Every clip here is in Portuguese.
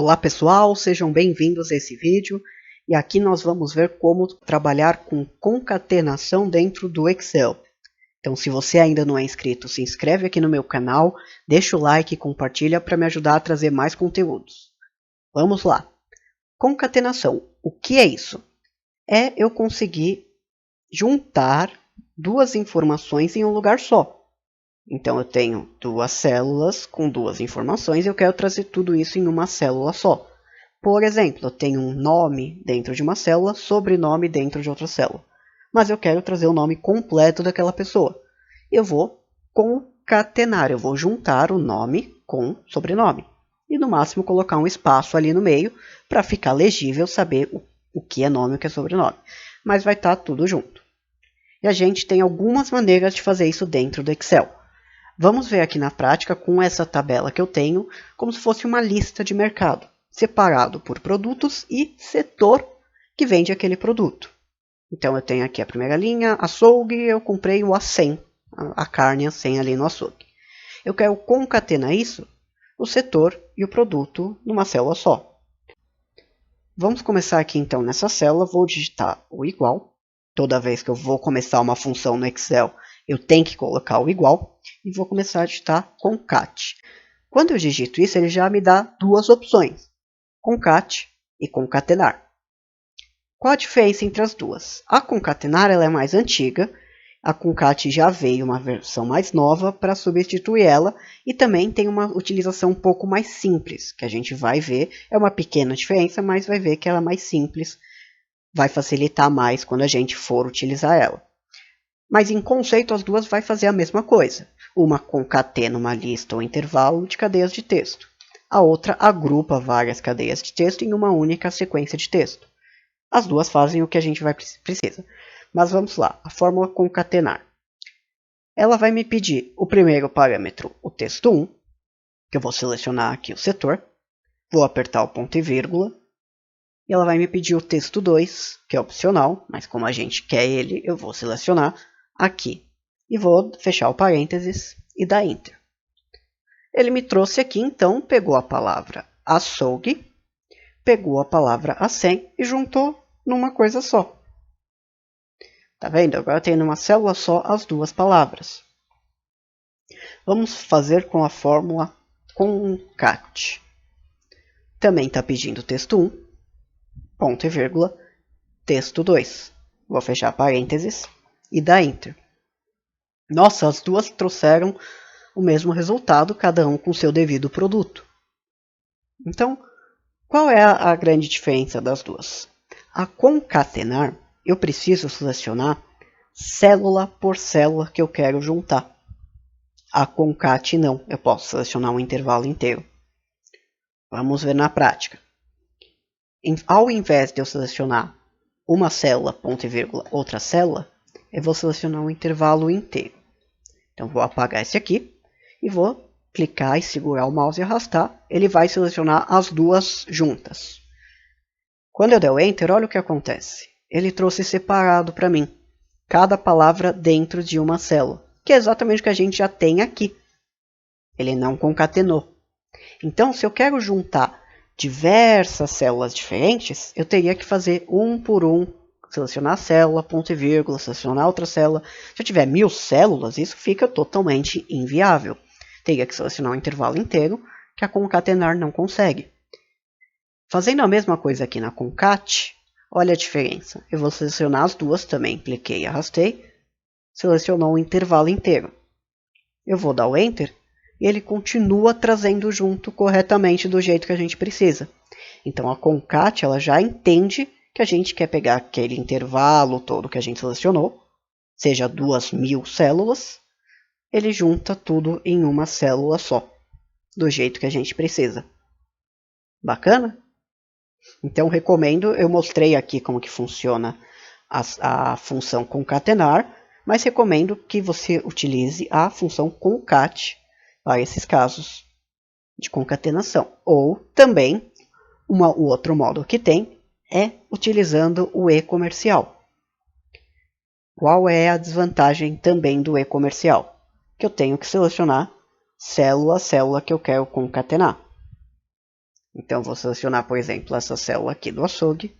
Olá pessoal, sejam bem-vindos a esse vídeo e aqui nós vamos ver como trabalhar com concatenação dentro do Excel. Então se você ainda não é inscrito, se inscreve aqui no meu canal, deixa o like e compartilha para me ajudar a trazer mais conteúdos. Vamos lá! Concatenação, o que é isso? É eu conseguir juntar duas informações em um lugar só. Então eu tenho duas células com duas informações e eu quero trazer tudo isso em uma célula só. Por exemplo, eu tenho um nome dentro de uma célula, sobrenome dentro de outra célula. Mas eu quero trazer o nome completo daquela pessoa. Eu vou concatenar, eu vou juntar o nome com sobrenome. E no máximo colocar um espaço ali no meio para ficar legível saber o que é nome e o que é sobrenome. Mas vai estar tudo junto. E a gente tem algumas maneiras de fazer isso dentro do Excel. Vamos ver aqui na prática com essa tabela que eu tenho, como se fosse uma lista de mercado, separado por produtos e setor que vende aquele produto. Então eu tenho aqui a primeira linha, açougue, eu comprei o A100, a carne A100 ali no açougue. Eu quero concatenar isso, o setor e o produto numa célula só. Vamos começar aqui então nessa célula, vou digitar o igual. Toda vez que eu vou começar uma função no Excel, eu tenho que colocar o igual e vou começar a digitar concat. Quando eu digito isso, ele já me dá duas opções, concat e concatenar. Qual a diferença entre as duas? A concatenar ela é mais antiga, a concat já veio uma versão mais nova para substituir ela e também tem uma utilização um pouco mais simples, que a gente vai ver, é uma pequena diferença, mas vai ver que ela é mais simples, vai facilitar mais quando a gente for utilizar ela. Mas em conceito as duas vai fazer a mesma coisa. Uma concatena uma lista ou intervalo de cadeias de texto. A outra agrupa várias cadeias de texto em uma única sequência de texto. As duas fazem o que a gente precisa. Mas vamos lá, a fórmula concatenar. Ela vai me pedir o primeiro parâmetro, o texto 1, que eu vou selecionar aqui o setor. Vou apertar o ponto e vírgula. E ela vai me pedir o texto 2, que é opcional, mas como a gente quer ele, eu vou selecionar aqui. E vou fechar o parênteses e dar Enter. Ele me trouxe aqui, então, pegou a palavra açougue, pegou a palavra A100 e juntou numa coisa só. Tá vendo? Agora eu tenho numa célula só as duas palavras. Vamos fazer com a fórmula concat. Também está pedindo texto 1. Ponto e vírgula, texto 2. Vou fechar parênteses e dar Enter. Nossa, as duas trouxeram o mesmo resultado, cada um com seu devido produto. Então, qual é a grande diferença das duas? A concatenar, eu preciso selecionar célula por célula que eu quero juntar. A concat não, eu posso selecionar um intervalo inteiro. Vamos ver na prática. Ao invés de eu selecionar uma célula, ponto e vírgula, outra célula, eu vou selecionar um intervalo inteiro. Então, vou apagar esse aqui e vou clicar e segurar o mouse e arrastar. Ele vai selecionar as duas juntas. Quando eu der o Enter, olha o que acontece. Ele trouxe separado para mim, cada palavra dentro de uma célula, que é exatamente o que a gente já tem aqui. Ele não concatenou. Então, se eu quero juntar diversas células diferentes, eu teria que fazer um por um, selecionar a célula, ponto e vírgula, selecionar outra célula. Se eu tiver 1000 células, isso fica totalmente inviável. Teria que selecionar um intervalo inteiro, que a concatenar não consegue. Fazendo a mesma coisa aqui na concat, olha a diferença. Eu vou selecionar as duas também, cliquei e arrastei, selecionou um intervalo inteiro. Eu vou dar o Enter, e ele continua trazendo junto corretamente do jeito que a gente precisa. Então a concat ela já entende que a gente quer pegar aquele intervalo todo que a gente selecionou, seja 2000 células, ele junta tudo em uma célula só, do jeito que a gente precisa. Bacana? Então recomendo, eu mostrei aqui como que funciona a função concatenar, mas recomendo que você utilize a função concat para esses casos de concatenação. Ou também, o outro modo que tem é utilizando o e-comercial. Qual é a desvantagem também do e-comercial? Que eu tenho que selecionar célula a célula que eu quero concatenar. Então vou selecionar, por exemplo, essa célula aqui do açougue.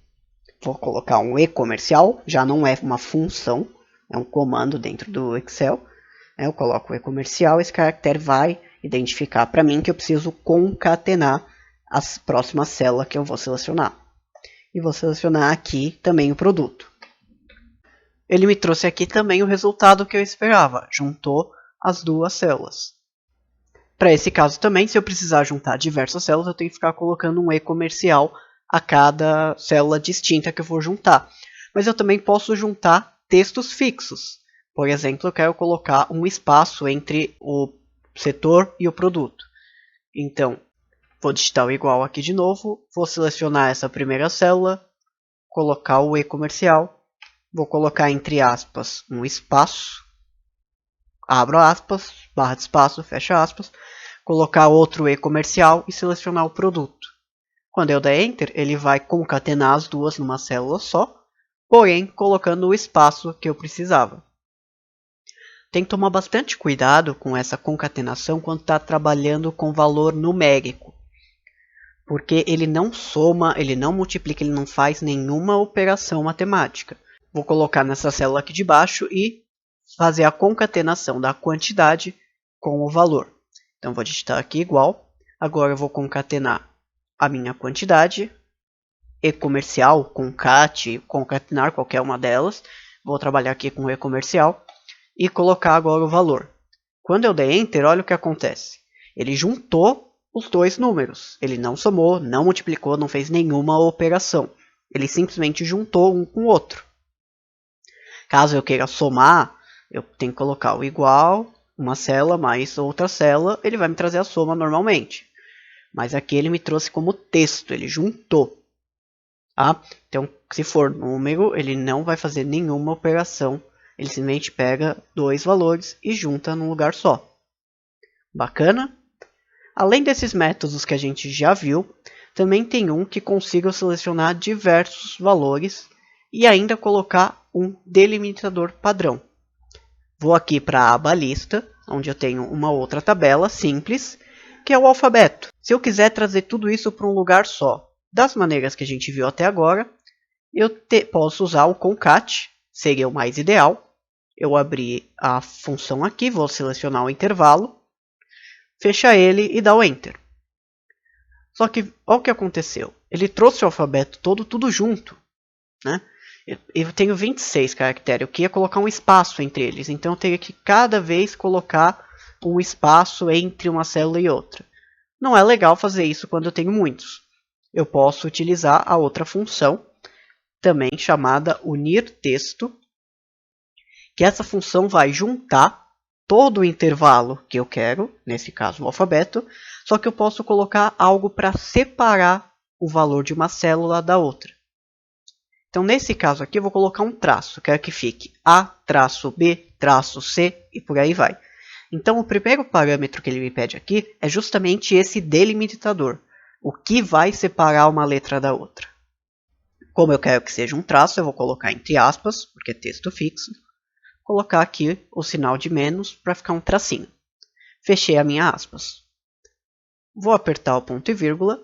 Vou colocar um e-comercial, já não é uma função, é um comando dentro do Excel. Eu coloco o e-comercial, esse caractere vai identificar para mim que eu preciso concatenar a próxima célula que eu vou selecionar. E vou selecionar aqui também o produto. Ele me trouxe aqui também o resultado que eu esperava, juntou as duas células. Para esse caso também, se eu precisar juntar diversas células, eu tenho que ficar colocando um e-comercial a cada célula distinta que eu for juntar. Mas eu também posso juntar textos fixos. Por exemplo, eu quero colocar um espaço entre o setor e o produto. Então, vou digitar o igual aqui de novo, vou selecionar essa primeira célula, colocar o e-comercial, vou colocar entre aspas um espaço, abro aspas, barra de espaço, fecha aspas, colocar outro e-comercial e selecionar o produto. Quando eu der Enter, ele vai concatenar as duas numa célula só, porém colocando o espaço que eu precisava. Tem que tomar bastante cuidado com essa concatenação quando está trabalhando com valor numérico. Porque ele não soma, ele não multiplica, ele não faz nenhuma operação matemática. Vou colocar nessa célula aqui de baixo e fazer a concatenação da quantidade com o valor. Então vou digitar aqui igual. Agora eu vou concatenar a minha quantidade. E-comercial, concatenar qualquer uma delas. Vou trabalhar aqui com e-comercial. E colocar agora o valor. Quando eu der Enter, olha o que acontece. Ele juntou os dois números. Ele não somou, não multiplicou, não fez nenhuma operação. Ele simplesmente juntou um com o outro. Caso eu queira somar, eu tenho que colocar o igual, uma célula mais outra célula, ele vai me trazer a soma normalmente. Mas aqui ele me trouxe como texto, ele juntou. Tá? Então, se for número, ele não vai fazer nenhuma operação. Ele simplesmente pega dois valores e junta num lugar só. Bacana? Além desses métodos que a gente já viu, também tem um que consiga selecionar diversos valores e ainda colocar um delimitador padrão. Vou aqui para a aba lista, onde eu tenho uma outra tabela simples, que é o alfabeto. Se eu quiser trazer tudo isso para um lugar só, das maneiras que a gente viu até agora, eu posso usar o concat, seria o mais ideal. Eu abri a função aqui, vou selecionar o intervalo, fechar ele e dar o Enter. Só que, olha o que aconteceu. Ele trouxe o alfabeto todo, tudo junto. Né? Eu tenho 26 caracteres, eu queria colocar um espaço entre eles. Então eu teria que cada vez colocar um espaço entre uma célula e outra. Não é legal fazer isso quando eu tenho muitos. Eu posso utilizar a outra função, também chamada unir texto, que essa função vai juntar todo o intervalo que eu quero, nesse caso o alfabeto, só que eu posso colocar algo para separar o valor de uma célula da outra. Então, nesse caso aqui, eu vou colocar um traço, quero que fique A, traço B, traço C e por aí vai. Então, o primeiro parâmetro que ele me pede aqui é justamente esse delimitador, o que vai separar uma letra da outra. Como eu quero que seja um traço, eu vou colocar entre aspas, porque é texto fixo. Colocar aqui o sinal de menos para ficar um tracinho. Fechei a minha aspas. Vou apertar o ponto e vírgula.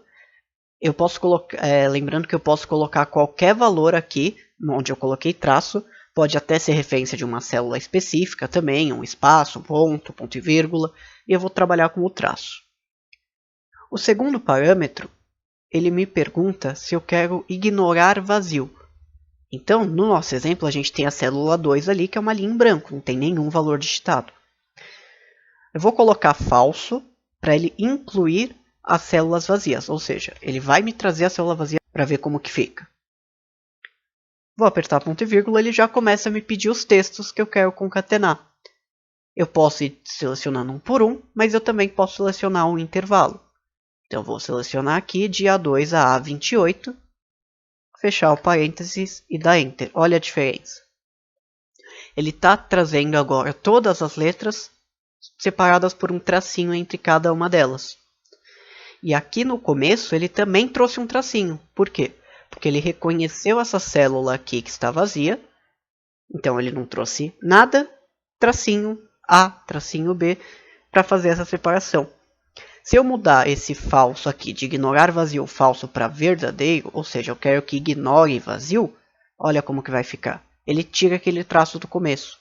Eu posso colocar, lembrando que eu posso colocar qualquer valor aqui, onde eu coloquei traço. Pode até ser referência de uma célula específica também, um espaço, um ponto, ponto e vírgula. E eu vou trabalhar com o traço. O segundo parâmetro, ele me pergunta se eu quero ignorar vazio. Então, no nosso exemplo, a gente tem a célula 2 ali, que é uma linha em branco, não tem nenhum valor digitado. Eu vou colocar falso para ele incluir as células vazias, ou seja, ele vai me trazer a célula vazia para ver como que fica. Vou apertar ponto e vírgula, ele já começa a me pedir os textos que eu quero concatenar. Eu posso ir selecionando um por um, mas eu também posso selecionar um intervalo. Então, vou selecionar aqui de A2 a A28. Fechar o parênteses e dar Enter. Olha a diferença. Ele está trazendo agora todas as letras separadas por um tracinho entre cada uma delas. E aqui no começo ele também trouxe um tracinho. Por quê? Porque ele reconheceu essa célula aqui que está vazia. Então ele não trouxe nada, tracinho A, tracinho B, para fazer essa separação. Se eu mudar esse falso aqui de ignorar vazio falso para verdadeiro, ou seja, eu quero que ignore vazio, olha como que vai ficar. Ele tira aquele traço do começo.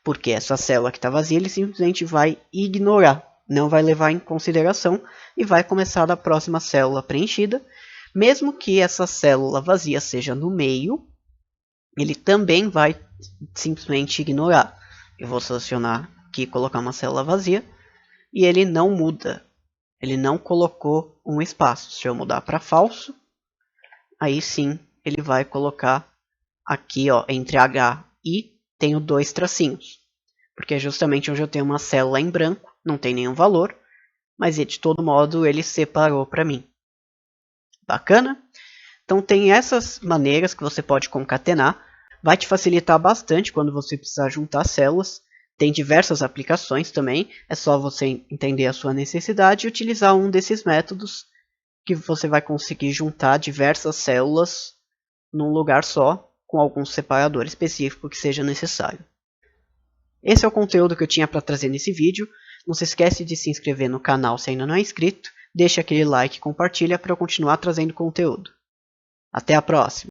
Porque essa célula que está vazia, ele simplesmente vai ignorar, não vai levar em consideração e vai começar da próxima célula preenchida. Mesmo que essa célula vazia seja no meio, ele também vai simplesmente ignorar. Eu vou selecionar aqui e colocar uma célula vazia e ele não muda. Ele não colocou um espaço. Se eu mudar para falso, aí sim ele vai colocar aqui, ó, entre H e tenho 2 tracinhos. Porque é justamente onde eu tenho uma célula em branco, não tem nenhum valor, mas de todo modo ele separou para mim. Bacana? Então tem essas maneiras que você pode concatenar. Vai te facilitar bastante quando você precisar juntar células. Tem diversas aplicações também, é só você entender a sua necessidade e utilizar um desses métodos que você vai conseguir juntar diversas células num lugar só, com algum separador específico que seja necessário. Esse é o conteúdo que eu tinha para trazer nesse vídeo. Não se esquece de se inscrever no canal se ainda não é inscrito, deixa aquele like e compartilha para eu continuar trazendo conteúdo. Até a próxima!